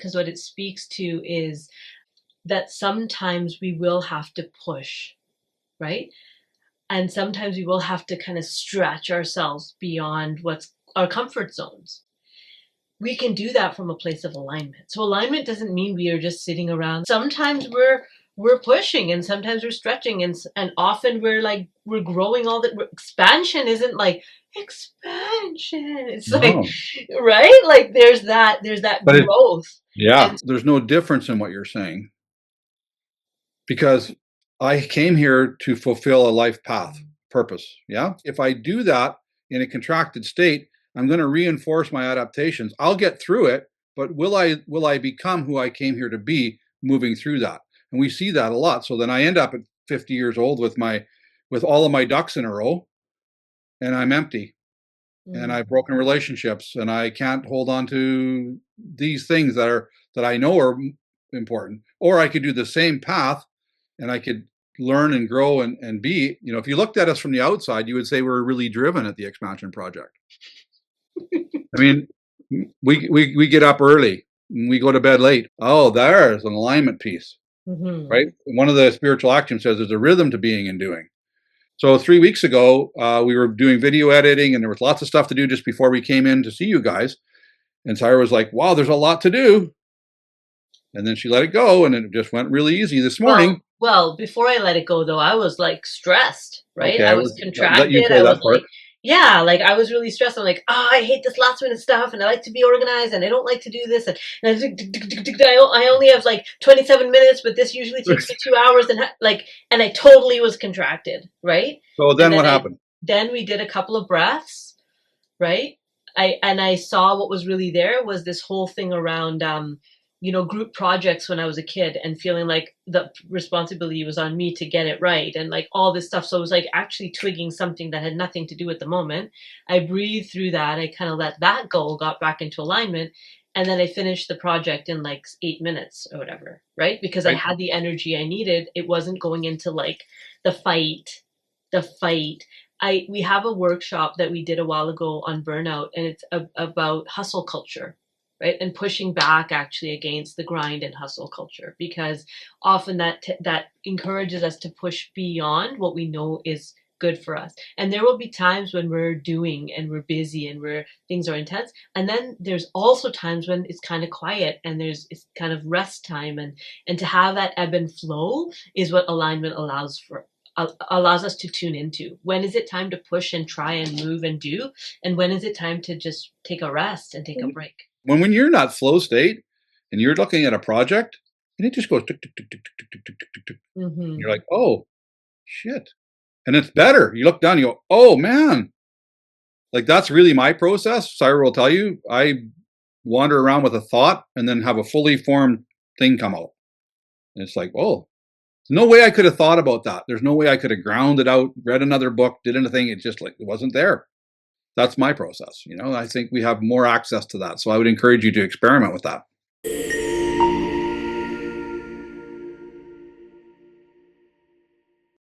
because what it speaks to is that sometimes we will have to push, right? And sometimes we will have to kind of stretch ourselves beyond what's our comfort zones. We can do that from a place of alignment. So alignment doesn't mean we are just sitting around. Sometimes we're pushing, and sometimes we're stretching, and often we're growing. Expansion isn't like expansion. It's like, No, right? Like there's that but growth. yeah, And there's no difference in what you're saying, because I came here to fulfill a life path purpose. Yeah. If I do that in a contracted state, I'm going to reinforce my adaptations. I'll get through it, but will I become who I came here to be moving through that? And we see that a lot. So then I end up at 50 years old with all of my ducks in a row, and I'm empty, and mm, I've broken relationships, and I can't hold on to these things that I know are important. Or I could do the same path, and I could learn and grow and be, if you looked at us from the outside, you would say we're really driven at the expansion project. I mean, we get up early and we go to bed late. Oh, there's an alignment piece, mhm. right? One of the spiritual axioms says there's a rhythm to being and doing. So 3 weeks ago, we were doing video editing, and there was lots of stuff to do just before we came in to see you guys. And Sarah was like, wow, there's a lot to do. And then she let it go, and it just went really easy this morning. Well, before I let it go though, I was like stressed, right? Okay, I I was would let you contracted. say I was that like, part. yeah, like I was really stressed. I'm like, I hate this last minute stuff, and I like to be organized, and I don't like to do this, and I, was like, I only have like 27 minutes, but this usually takes me 2 hours, and I totally was contracted, right? So And then what happened? then we did a couple of breaths, right? I saw what was really there was this whole thing around group projects when I was a kid, and feeling like the responsibility was on me to get it right, and like all this stuff. So it was like actually twigging something that had nothing to do with the moment. I breathed through that. I kind of let that go, got back into alignment, and then I finished the project in like 8 minutes or whatever, right? Because I Right. had the energy I needed. It wasn't going into like the fight. We have a workshop that we did a while ago on burnout, and it's about hustle culture, right? And pushing back actually against the grind and hustle culture, because often that encourages us to push beyond what we know is good for us. And there will be times when we're doing and we're busy and where things are intense. And then there's also times when it's kind of quiet and it's kind of rest time, and to have that ebb and flow is what alignment allows us to tune into. When is it time to push and try and move and do? And when is it time to just take a rest and take a break? When you're in that flow state and you're looking at a project and it just goes tick, tick, tick, tick, tick, tick, tick, tick, tick, and you're Mm-hmm. like, oh shit. And it's better. You look down, you go, oh man. Like that's really my process. Syra will tell you, I wander around with a thought and then have a fully formed thing come out. And it's like, oh, there's no way I could have thought about that. There's no way I could have ground it out, read another book, did anything. It just like it wasn't there. That's my process. I think we have more access to that. So I would encourage you to experiment with that.